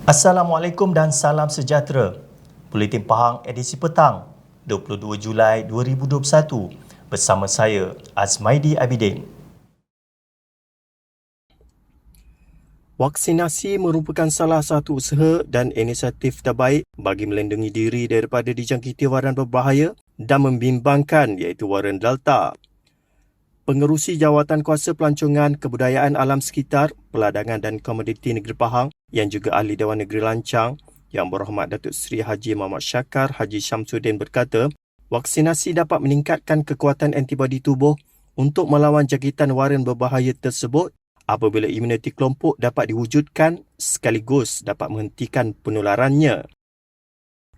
Assalamualaikum dan salam sejahtera. Buletin Pahang edisi petang 22 Julai 2021 bersama saya Azmaidi Abidin. Vaksinasi merupakan salah satu usaha dan inisiatif terbaik bagi melindungi diri daripada dijangkiti varian berbahaya dan membimbangkan iaitu varian Delta. Pengerusi Jawatankuasa Pelancongan Kebudayaan Alam Sekitar, Peladangan dan Komoditi Negeri Pahang yang juga Ahli Dewan Negeri Lancang Yang Berhormat Datuk Seri Haji Muhammad Syakar Haji Syamsuddin berkata, vaksinasi dapat meningkatkan kekuatan antibodi tubuh untuk melawan jangkitan varian berbahaya tersebut apabila imuniti kelompok dapat diwujudkan sekaligus dapat menghentikan penularannya.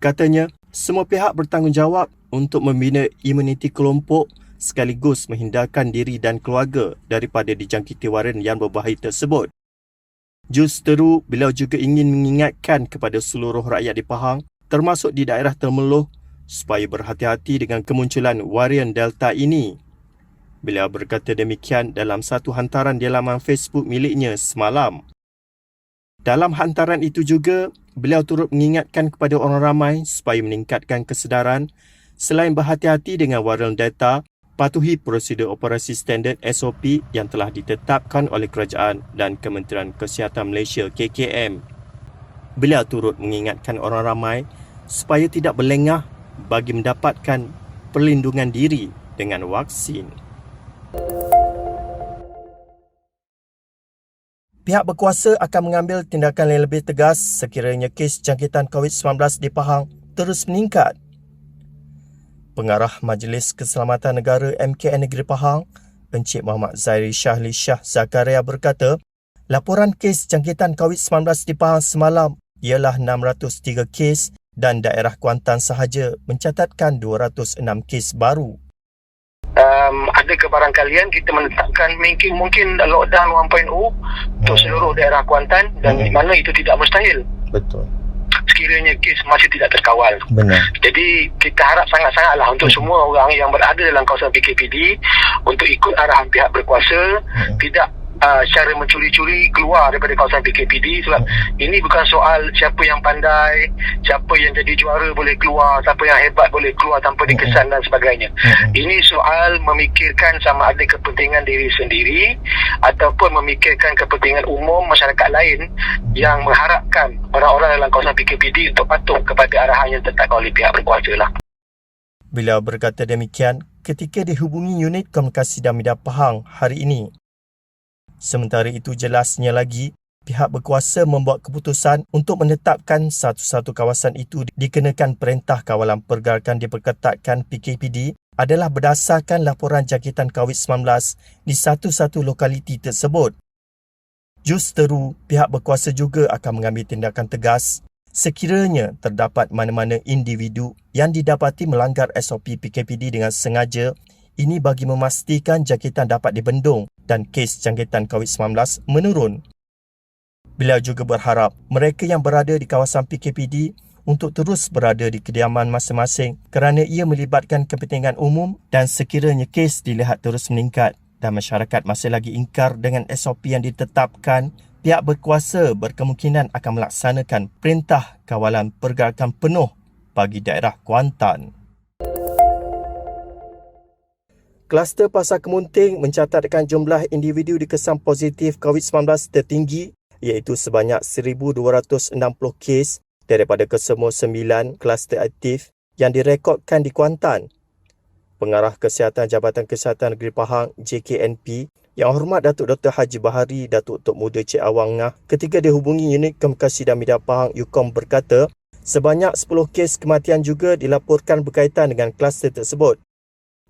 Katanya, semua pihak bertanggungjawab untuk membina imuniti kelompok sekaligus menghindarkan diri dan keluarga daripada dijangkiti varian yang berbahaya tersebut. Justeru, beliau juga ingin mengingatkan kepada seluruh rakyat di Pahang, termasuk di daerah Temerloh, supaya berhati-hati dengan kemunculan varian Delta ini. Beliau berkata demikian dalam satu hantaran di laman Facebook miliknya semalam. Dalam hantaran itu juga, beliau turut mengingatkan kepada orang ramai supaya meningkatkan kesedaran selain berhati-hati dengan varian Delta, patuhi prosedur operasi standard SOP yang telah ditetapkan oleh kerajaan dan Kementerian Kesihatan Malaysia KKM. Beliau turut mengingatkan orang ramai supaya tidak berlengah bagi mendapatkan perlindungan diri dengan vaksin. Pihak berkuasa akan mengambil tindakan yang lebih tegas sekiranya kes jangkitan COVID-19 di Pahang terus meningkat. Pengarah Majlis Keselamatan Negara MKN Negeri Pahang, Encik Muhammad Zairi Shahli Shah Zakaria berkata, laporan kes jangkitan COVID-19 di Pahang semalam ialah 603 kes dan daerah Kuantan sahaja mencatatkan 206 kes baru. Ada kebarangkalian kita menetapkan mungkin lockdown 1.0 untuk seluruh daerah Kuantan dan di mana itu tidak mustahil. Betul. Sekiranya kes masih tidak terkawal. Benar. Jadi kita harap sangat-sangatlah untuk semua orang yang berada dalam kawasan PKPD untuk ikut arahan pihak berkuasa, tidak secara mencuri-curi keluar daripada kawasan PKPD sebab ini bukan soal siapa yang pandai, siapa yang jadi juara boleh keluar, siapa yang hebat boleh keluar tanpa dikesan dan sebagainya. Ini soal memikirkan sama ada kepentingan diri sendiri ataupun memikirkan kepentingan umum masyarakat lain yang mengharapkan orang-orang dalam kawasan PKPD untuk patuh kepada arahan yang ditetapkan oleh pihak berkuasa lah. Beliau berkata demikian ketika dihubungi unit komunikasi dan media Pahang hari ini. Sementara itu jelasnya lagi, pihak berkuasa membuat keputusan untuk menetapkan satu-satu kawasan itu dikenakan perintah kawalan pergerakan diperketatkan PKPD adalah berdasarkan laporan jangkitan COVID-19 di satu-satu lokaliti tersebut. Justeru, pihak berkuasa juga akan mengambil tindakan tegas sekiranya terdapat mana-mana individu yang didapati melanggar SOP PKPD dengan sengaja, ini bagi memastikan jangkitan dapat dibendung dan kes jangkitan COVID-19 menurun. Beliau juga berharap mereka yang berada di kawasan PKPD untuk terus berada di kediaman masing-masing kerana ia melibatkan kepentingan umum dan sekiranya kes dilihat terus meningkat dan masyarakat masih lagi ingkar dengan SOP yang ditetapkan, pihak berkuasa berkemungkinan akan melaksanakan perintah kawalan pergerakan penuh bagi daerah Kuantan. Kluster Pasar Kemunting mencatatkan jumlah individu dikesan positif COVID-19 tertinggi iaitu sebanyak 1,260 kes daripada kesemua 9 kluster aktif yang direkodkan di Kuantan. Pengarah Kesihatan Jabatan Kesihatan Negeri Pahang JKNP Yang Hormat Datuk Dr. Haji Bahari Datuk Tok Muda Cik Awang Ngah ketika dihubungi unit komunikasi dan media Pahang UKOM berkata sebanyak 10 kes kematian juga dilaporkan berkaitan dengan kluster tersebut.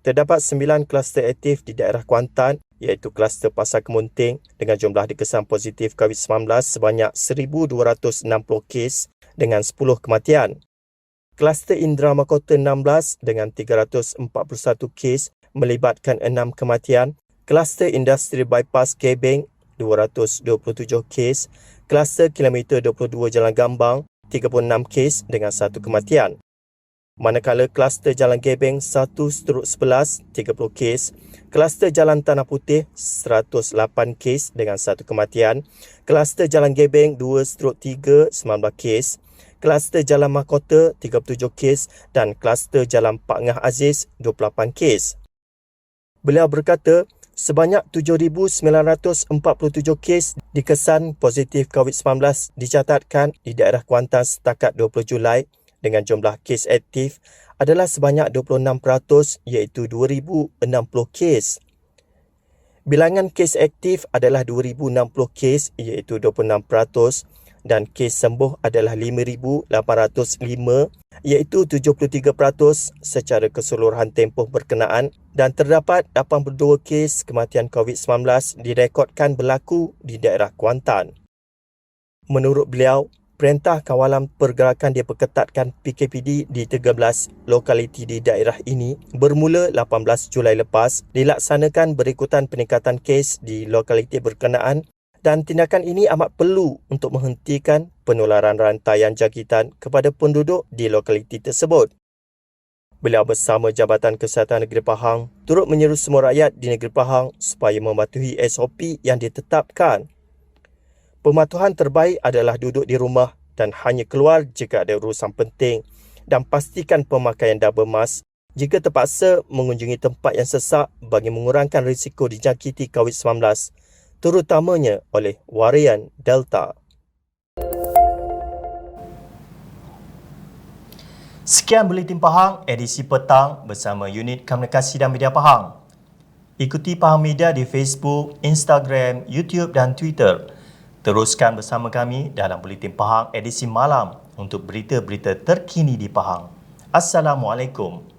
Terdapat 9 kluster aktif di daerah Kuantan iaitu kluster Pasar Kemunting dengan jumlah dikesan positif COVID-19 sebanyak 1,260 kes dengan 10 kematian. Kluster Indra Mahkota 16 dengan 341 kes melibatkan 6 kematian. Kluster Industri Bypass Gebeng 227 kes. Kluster Kilometer 22 Jalan Gambang 36 kes dengan 1 kematian. Manakala kluster Jalan Gebeng 1/11 30 kes, kluster Jalan Tanah Putih 108 kes dengan 1 kematian, kluster Jalan Gebeng 2/3 19 kes, kluster Jalan Mahkota 37 kes dan kluster Jalan Pak Ngah Aziz 28 kes. Beliau berkata, sebanyak 7,947 kes dikesan positif COVID-19 dicatatkan di daerah Kuantan setakat 20 Julai dengan jumlah kes aktif adalah sebanyak 26% iaitu 2,060 kes. Bilangan kes aktif adalah 2,060 kes iaitu 26% dan kes sembuh adalah 5,805 iaitu 73% secara keseluruhan tempoh berkenaan dan terdapat 82 kes kematian COVID-19 direkodkan berlaku di daerah Kuantan. Menurut beliau, Perintah Kawalan Pergerakan diperketatkan PKPD di 13 lokaliti di daerah ini bermula 18 Julai lepas dilaksanakan berikutan peningkatan kes di lokaliti berkenaan dan tindakan ini amat perlu untuk menghentikan penularan rantaian jangkitan kepada penduduk di lokaliti tersebut. Beliau bersama Jabatan Kesihatan Negeri Pahang turut menyeru semua rakyat di Negeri Pahang supaya mematuhi SOP yang ditetapkan. Pematuhan terbaik adalah duduk di rumah dan hanya keluar jika ada urusan penting dan pastikan pemakaian double mask jika terpaksa mengunjungi tempat yang sesak bagi mengurangkan risiko dijangkiti COVID-19, terutamanya oleh varian Delta. Sekian Buletin Pahang edisi petang bersama Unit Komunikasi dan Media Pahang. Ikuti Pahang Media di Facebook, Instagram, YouTube dan Twitter. Teruskan bersama kami dalam Buletin Pahang edisi malam untuk berita-berita terkini di Pahang. Assalamualaikum.